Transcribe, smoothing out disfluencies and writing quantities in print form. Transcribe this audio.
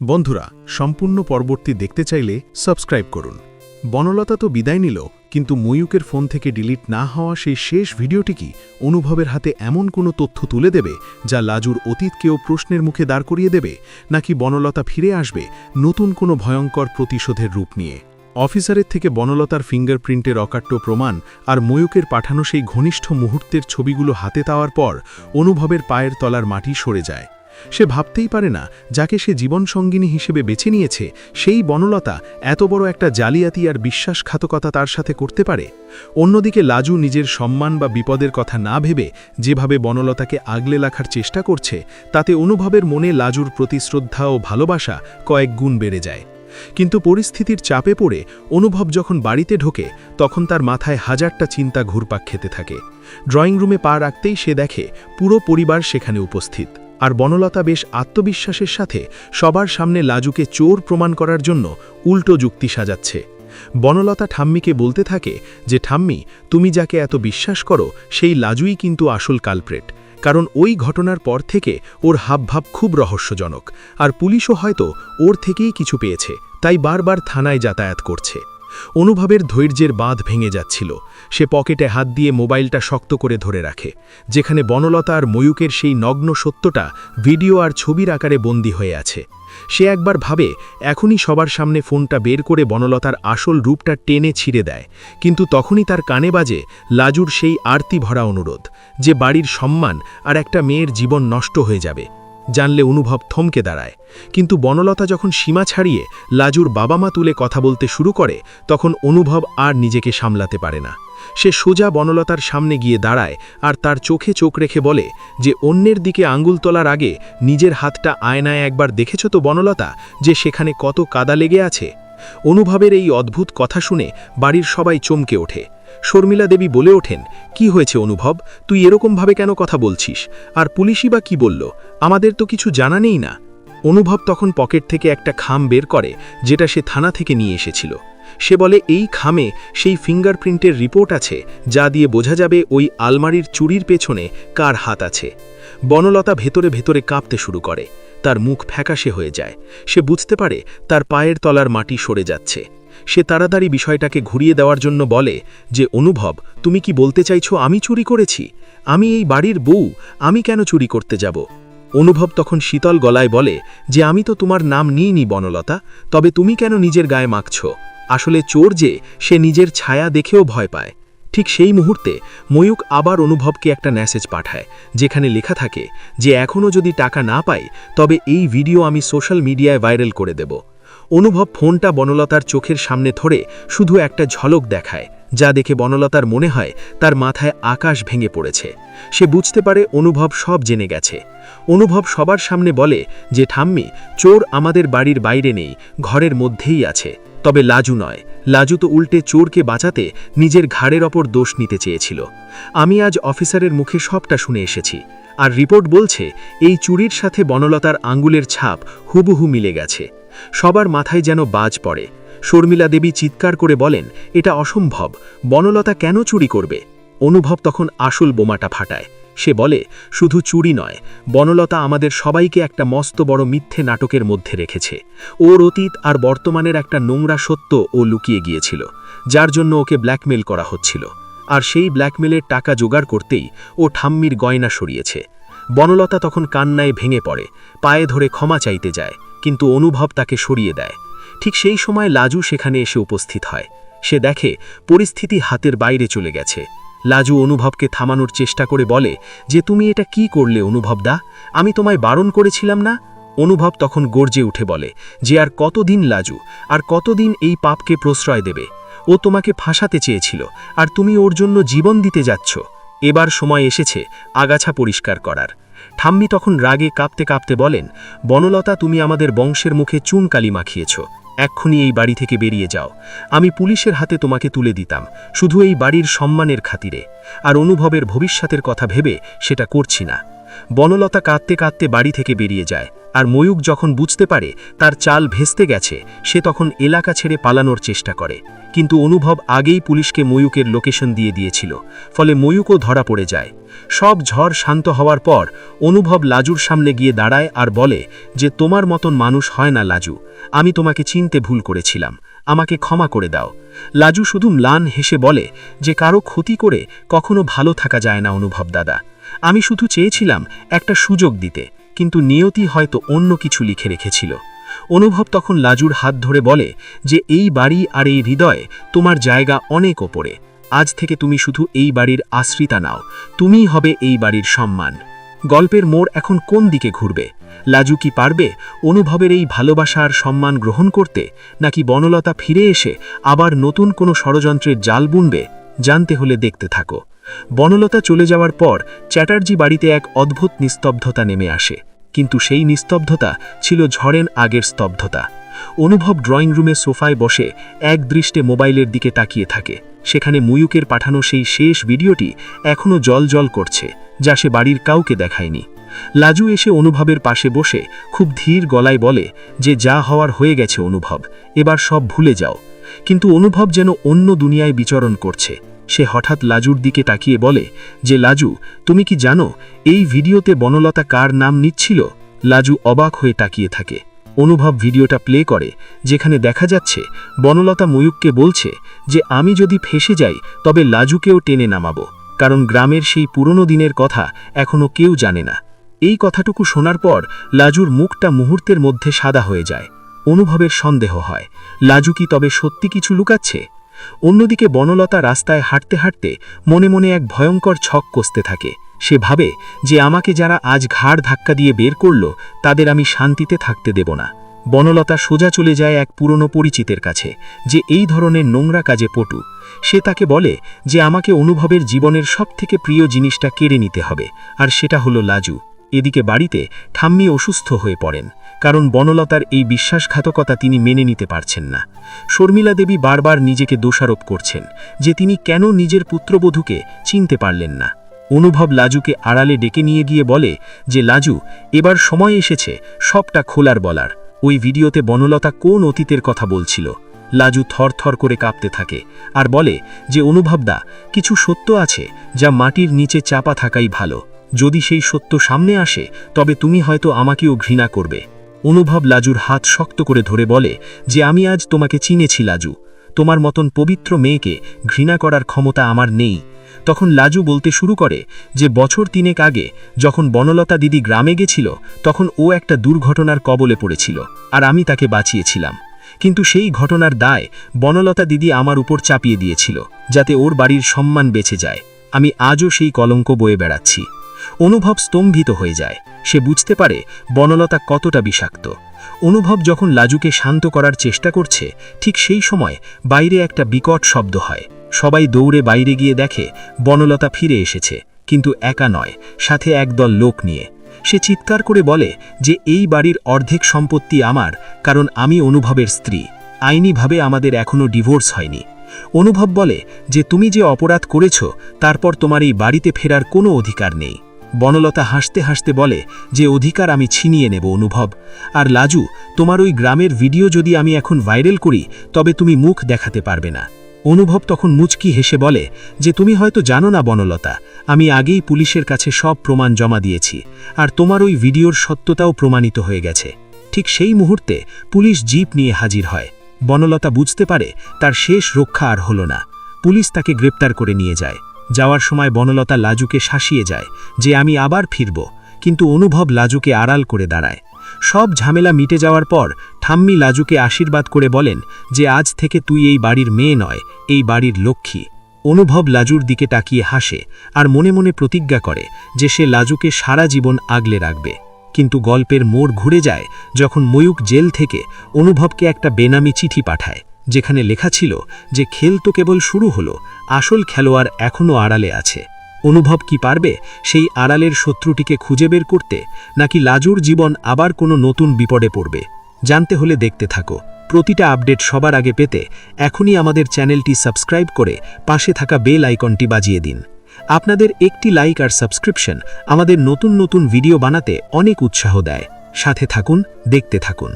বন্ধুরা, সম্পূর্ণ পর্বটি দেখতে চাইলে সাবস্ক্রাইব করুন। বনলতা তো বিদায় নিল, কিন্তু ময়ূকের ফোন থেকে ডিলিট না হওয়া সেই শেষ ভিডিওটি কি অনুভবের হাতে এমন কোনো তথ্য তুলে দেবে যা লাজুর অতীতকেও প্রশ্নের মুখে দাঁড় করিয়ে দেবে, নাকি বনলতা ফিরে আসবে নতুন কোনো ভয়ঙ্কর প্রতিশোধের রূপ নিয়ে? অফিসারের থেকে বনলতার ফিঙ্গারপ্রিন্টের অকাট্য প্রমাণ আর ময়ূকের পাঠানো সেই ঘনিষ্ঠ মুহূর্তের ছবিগুলো হাতে পাওয়ার পর অনুভবের পায়ের তলার মাটি সরে যায়। সে ভাবতেই পারে না, যাকে সে জীবনসঙ্গিনী হিসেবে বেছে নিয়েছে সেই বনলতা এত বড় একটা জালিয়াতি আর বিশ্বাসঘাতকতা তার সাথে করতে পারে। অন্যদিকে লাজু নিজের সম্মান বা বিপদের কথা না ভেবে যেভাবে বনলতাকে আগলে রাখার চেষ্টা করছে, তাতে অনুভবের মনে লাজুর প্রতি শ্রদ্ধা ও ভালোবাসা কয়েক গুণ বেড়ে যায়। কিন্তু পরিস্থিতির চাপে পড়ে অনুভব যখন বাড়িতে ঢোকে, তখন তার মাথায় হাজারটা চিন্তা ঘুরপাক খেতে থাকে। ড্রয়িং রুমে পা রাখতেই সে দেখে পুরো পরিবার সেখানে উপস্থিত, আর বনলতা বেশ আত্মবিশ্বাসের সাথে সবার সামনে লাজুকে চোর প্রমাণ করার জন্য উল্টো যুক্তি সাজাচ্ছে। বনলতা ঠাম্মিকে বলতে থাকে যে, ঠাম্মি, তুমি যাকে এত বিশ্বাস করো সেই লাজুই কিন্তু আসল কালপ্রেট, কারণ ওই ঘটনার পর থেকে ওর হাবভাব খুব রহস্যজনক, আর পুলিশও হয়তো ওর থেকেই কিছু পেয়েছে, তাই বারবার থানায় যাতায়াত করছে। অনুভবের ধৈর্যের বাঁধ ভেঙে যাচ্ছিল। সে পকেটে হাত দিয়ে মোবাইলটা শক্ত করে ধরে রাখে, যেখানে বনলতা আর ময়ূকের সেই নগ্ন সত্যটা ভিডিও আর ছবির আকারে বন্দী হয়ে আছে। সে একবার ভাবে এখনই সবার সামনে ফোনটা বের করে বনলতার আসল রূপটা টেনে ছিঁড়ে দেয়, কিন্তু তখনই তার কানে বাজে লাজুর সেই আরতি ভরা অনুরোধ, যে বাড়ির সম্মান আর একটা মেয়ের জীবন নষ্ট হয়ে যাবে। জানলে অনুভব থমকে দাঁড়ায়, কিন্তু বনলতা যখন সীমা ছাড়িয়ে লাজুর বাবা মা তুলে কথা বলতে শুরু করে, তখন অনুভব আর নিজেকে সামলাতে পারে না। সে সোজা বনলতার সামনে গিয়ে দাঁড়ায় আর তার চোখে চোখ রেখে বলে যে, অন্যের দিকে আঙ্গুল তোলার আগে নিজের হাতটা আয়নায় একবার দেখেছ তো বনলতা, যে সেখানে কত কাদা লেগে আছে? অনুভবের এই অদ্ভুত কথা শুনে বাড়ির সবাই চমকে ওঠে। শর্মিলা দেবী বলে ওঠেন, কি হয়েছে অনুভব, তুই এরকমভাবে কেন কথা বলছিস? আর পুলিশই বা কি বলল? আমাদের তো কিছু জানা নেই না। অনুভব তখন পকেট থেকে একটা খাম বের করে, যেটা সে থানা থেকে নিয়ে এসেছিল। সে বলে, এই খামে সেই ফিঙ্গারপ্রিন্টের রিপোর্ট আছে, যা দিয়ে বোঝা যাবে ওই আলমারির চুরির পেছনে কার হাত আছে। বনলতা ভেতরে ভেতরে কাঁপতে শুরু করে, তার মুখ ফ্যাকাশে হয়ে যায়। সে বুঝতে পারে তার পায়ের তলার মাটি সরে যাচ্ছে। সে তাড়াতাড়ি বিষয়টাকে ঘুরিয়ে দেওয়ার জন্য বলে যে, অনুভব, তুমি কি বলতে চাইছো আমি চুরি করেছি? আমি এই বাড়ির বউ, আমি কেন চুরি করতে যাব? অনুভব তখন শীতল গলায় বলে যে, আমি তো তোমার নাম নিইনি বনলতা, তবে তুমি কেন নিজের গায়ে মাখছ? আসলে চোর যে, সে নিজের ছায়া দেখেও ভয় পায়। ঠিক সেই মুহূর্তে ময়ূক আবার অনুভবকে একটা মেসেজ পাঠায়, যেখানে লেখা থাকে যে, এখনও যদি টাকা না পাই তবে এই ভিডিও আমি সোশ্যাল মিডিয়ায় ভাইরাল করে দেব। অনুভব ফোনটা বনলতার চোখের সামনে ধরে শুধু একটা ঝলক দেখায়, যা দেখে বনলতার মনে হয় তার মাথায় আকাশ ভেঙে পড়েছে। সে বুঝতে পারে অনুভব সব জেনে গেছে। অনুভব সবার সামনে বলে যে, ঠাম্মি, চোর আমাদের বাড়ির বাইরে নেই, ঘরের মধ্যেই আছে। তবে লাজু নয়, লাজু তো উল্টে চোরকে বাঁচাতে নিজের ঘাড়ের ওপর দোষ নিতে চেয়েছিল। আমি আজ অফিসারের মুখে সবটা শুনে এসেছি, আর রিপোর্ট বলছে এই চুরির সাথে বনলতার আঙ্গুলের ছাপ হুবহু মিলে গেছে। সবার মাথায় যেন বাজ পড়ে। শর্মিলা দেবী চিৎকার করে বলেন, এটা অসম্ভব, বনলতা কেন চুরি করবে? অনুভব তখন আসল বোমাটা ফাটায়। সে বলে, শুধু চুরি নয়, বনলতা আমাদের সবাইকে একটা মস্ত বড় মিথ্যে নাটকের মধ্যে রেখেছে। ওর অতীত আর বর্তমানের একটা নোংরা সত্য ও লুকিয়ে গিয়েছিল, যার জন্য ওকে ব্ল্যাকমেল করা হচ্ছিল। আর সেই ব্ল্যাকমেলের টাকা জোগাড় করতেই ও ঠাম্মির গয়না সরিয়েছে। বনলতা তখন কান্নায় ভেঙে পড়ে, পায়ে ধরে ক্ষমা চাইতে যায়, কিন্তু অনুভব তাকে সরিয়ে দেয়। ঠিক সেই সময় লাজু সেখানে এসে উপস্থিত হয়। সে দেখে পরিস্থিতি হাতের বাইরে চলে গেছে। লাজু অনুভবকে থামানোর চেষ্টা করে বলে যে, তুমি এটা কি করলে অনুভব দা? আমি তোমায় বারণ করেছিলাম না? অনুভব তখন গর্জে উঠে বলে যে, আর কতদিন লাজু, আর কতদিন এই পাপকে প্রশ্রয় দেবে? ও তোমাকে ফাঁসাতে চেয়েছিল, আর তুমি ওর জন্য জীবন দিতে যাচ্ছ। এবার সময় এসেছে আগাছা পরিষ্কার করার। ঠাম্মি তখন রাগে কাঁপতে কাঁপতে বলেন, বনলতা, তুমি আমাদের বংশের মুখে চুন কালি মাখিয়েছ। এক্ষুনি এই বাড়ি থেকে বেরিয়ে যাও। আমি পুলিশের হাতে তোমাকে তুলে দিতাম, শুধু এই বাড়ির সম্মানের খাতিরে। আর অনুভবের ভবিষ্যতের কথা ভেবে সেটা করছি না। বনলতা কাঁদতে কাঁদতে বাড়ি থেকে বেরিয়ে যায়, আর ময়ূক যখন বুঝতে পারে তার চাল ভেস্তে গেছে, সে তখন এলাকা ছেড়ে পালানোর চেষ্টা করে। কিন্তু অনুভব আগেই পুলিশকে ময়ূকের লোকেশন দিয়ে দিয়েছিল, ফলে ময়ূকও ধরা পড়ে যায়। সব ঝড় শান্ত হওয়ার পর অনুভব লাজুর সামনে গিয়ে দাঁড়ায় আর বলে যে তোমার মতন মানুষ হয় না লাজু, আমি তোমাকে চিনতে ভুল করেছিলাম, আমাকে ক্ষমা করে দাও। লাজু শুধু ম্লান হেসে বলে যে কারো ক্ষতি করে কখনো ভালো থাকা যায় না অনুভব দাদা, আমি শুধু চেয়েছিলাম একটা সুযোগ দিতে, কিন্তু নিয়তি হয়তো অন্য কিছু লিখে রেখেছিল। অনুভব তখন লাজুর হাত ধরে বলে যে এই বাড়ি আর এই হৃদয়ে তোমার জায়গা অনেক ওপরে, আজ থেকে তুমি শুধু এই বাড়ির আশ্রিতা নাও, তুমিই হবে এই বাড়ির সম্মান। গল্পের মোড় এখন কোন দিকে ঘুরবে? লাজু কি পারবে অনুভবের এই ভালোবাসা আর সম্মান গ্রহণ করতে, নাকি বনলতা ফিরে এসে আবার নতুন কোনো ষড়যন্ত্রের জাল বুনবে? জানতে হলে দেখতে থাকো। বনলতা চলে যাওয়ার পর চ্যাটার্জি বাড়িতে এক অদ্ভুত নিস্তব্ধতা নেমে আসে, কিন্তু সেই নিস্তব্ধতা ছিল ঝড়ের আগের স্তব্ধতা। অনুভব ড্রয়িং রুমে সোফায় বসে এক দৃষ্টে মোবাইলের দিকে তাকিয়ে থাকে। সেখানে ময়ূকের পাঠানো সেই শেষ ভিডিওটি এখনও জল করছে, যা সে বাড়ির কাউকে দেখায়নি। লাজু এসে অনুভবের পাশে বসে খুব ধীর গলায় বলে যে যা হওয়ার হয়ে গেছে অনুভব, এবার সব ভুলে যাও। কিন্তু অনুভব যেন অন্য দুনিয়ায় বিচরণ করছে। সে হঠাৎ লাজুর দিকে তাকিয়ে বলে যে লাজু, তুমি কি জানো এই ভিডিওতে বনলতা কার নাম নিচ্ছিল? লাজু অবাক হয়ে তাকিয়ে থাকে। অনুভব ভিডিওটা প্লে করে, যেখানে দেখা যাচ্ছে বনলতা ময়ূককে বলছে যে আমি যদি ফেঁসে যাই তবে লাজুকেও টেনে নামাবো, কারণ গ্রামের সেই পুরনো দিনের কথা এখনো কেউ জানে না। এই কথাটুকু শোনার পর লাজুর মুখটা মুহূর্তের মধ্যে সাদা হয়ে যায়। অনুভবের সন্দেহ হয়, লাজু কি তবে সত্যি কিছু লুকাচ্ছে? অন্যদিকে বনলতা রাস্তায় হাঁটতে হাঁটতে মনে মনে এক ভয়ঙ্কর ছক কষতে থাকে। সে ভাবে যে আমাকে যারা আজ ঘাড় ধাক্কা দিয়ে বের করল, তাদের আমি শান্তিতে থাকতে দেব না। বনলতা সোজা চলে যায় এক পুরনো পরিচিতের কাছে, যে এই ধরনের নোংরা কাজে পটু। সে তাকে বলে যে আমাকে অনুভবের জীবনের সবথেকে প্রিয় জিনিসটা কেড়ে নিতে হবে, আর সেটা হলো লাজু। এদিকে বাড়িতে ঠাম্মি অসুস্থ হয়ে পড়েন, কারণ বনলতার এই বিশ্বাসঘাতকতা তিনি মেনে নিতে পারছেন না। শর্মিলা দেবী বারবার নিজেকে দোষারোপ করছেন যে তিনি কেন নিজের পুত্রবধূকে চিনতে পারলেন না। অনুভব লাজুকে আড়ালে ডেকে নিয়ে গিয়ে বলে যে লাজু, এবার সময় এসেছে সবটা খোলার বলার। ওই ভিডিওতে বনলতা কোন অতীতের কথা বলছিল? লাজু থরথর করে কাঁপতে থাকে আর বলে যে অনুভবদা, কিছু সত্য আছে যা মাটির নিচে চাপা থাকাই ভালো। যদি সেই সত্য সামনে আসে তবে তুমি হয়তো আমাকেও ঘৃণা করবে। অনুভব লাজুর হাত শক্ত করে ধরে বলে যে আমি আজ তোমাকে চিনেছি লাজু, তোমার মতন পবিত্র মেয়েকে ঘৃণা করার ক্ষমতা আমার নেই। তখন লাজু বলতে শুরু করে যে বছর 3 আগে যখন বনলতা দিদি গ্রামে গেছিল, তখন ও একটা দুর্ঘটনার কবলে পড়েছিল আর আমি তাকে বাঁচিয়েছিলাম। কিন্তু সেই ঘটনার দায় বনলতা দিদি আমার উপর চাপিয়ে দিয়েছিল, যাতে ওর বাড়ির সম্মান বেঁচে যায়। আমি আজও সেই কলঙ্ক বয়ে বেড়াচ্ছি। অনুভব স্তম্ভিত হয়ে যায়। সে বুঝতে পারে বনলতা কতটা বিষাক্ত। অনুভব যখন লাজুকে শান্ত করার চেষ্টা করছে, ঠিক সেই সময় বাইরে একটা বিকট শব্দ হয়। সবাই দৌড়ে বাইরে গিয়ে দেখে বনলতা ফিরে এসেছে, কিন্তু একা নয়, সাথে একদল লোক নিয়ে। সে চিৎকার করে বলে যে এই বাড়ির অর্ধেক সম্পত্তি আমার, কারণ আমি অনুভবের স্ত্রী। আইনিভাবে আমাদের এখনো ডিভোর্স হয়নি। অনুভব বলে যে তুমি যে অপরাধ করেছ তারপর তোমার এই বাড়িতে ফেরার কোনো অধিকার নেই। বনলতা হাসতে হাসতে বলে যে অধিকার আমি ছিনিয়ে নেব অনুভব। আর লাজু, তোমার ওই গ্রামের ভিডিও যদি আমি এখন ভাইরাল করি তবে তুমি মুখ দেখাতে পারবে না। অনুভব তখন মুচকি হেসে বলে যে তুমি হয়তো জানো না বনলতা, আমি আগেই পুলিশের কাছে সব প্রমাণ জমা দিয়েছি, আর তোমার ওই ভিডিওর সত্যতাও প্রমাণিত হয়ে গেছে। ঠিক সেই মুহূর্তে পুলিশ জিপ নিয়ে হাজির হয়। বনলতা বুঝতে পারে তার শেষ রক্ষা আর হলো না। পুলিশ তাকে গ্রেপ্তার করে নিয়ে যায়। যাওয়ার সময় বনলতা লাজুকে শাসিয়ে যায় যে আমি আবার ফিরব, কিন্তু অনুভব লাজুকে আড়াল করে দাঁড়ায়। সব ঝামেলা মিটে যাওয়ার পর ঠাম্মি লাজুকে আশীর্বাদ করে বলেন যে আজ থেকে তুই এই বাড়ির মেয়ে নয়, এই বাড়ির লক্ষ্মী। অনুভব লাজুর দিকে তাকিয়ে হাসে আর মনে মনে প্রতিজ্ঞা করে যে সে লাজুকে সারা জীবন আগলে রাখবে। কিন্তু গল্পের মোড় ঘুরে যায় যখন ময়ূক জেল থেকে অনুভবকে একটা বেনামি চিঠি পাঠায়, যেখানে লেখা ছিল যে খেল তো কেবল শুরু হলো, আসল খেলোয়াড় এখনও আড়ালে আছে। অনুভব কি পারবে সেই আড়ালের শত্রুটিকে খুঁজে বের করতে, নাকি লাজুর জীবন আবার কোনো নতুন বিপদে পড়বে? জানতে হলে দেখতে থাকো। প্রতিটা আপডেট সবার আগে পেতে এখনই আমাদের চ্যানেলটি সাবস্ক্রাইব করে পাশে থাকা বেল আইকনটি বাজিয়ে দিন। আপনাদের একটি লাইক আর সাবস্ক্রিপশন আমাদের নতুন নতুন ভিডিও বানাতে অনেক উৎসাহ দেয়। সাথে থাকুন, দেখতে থাকুন।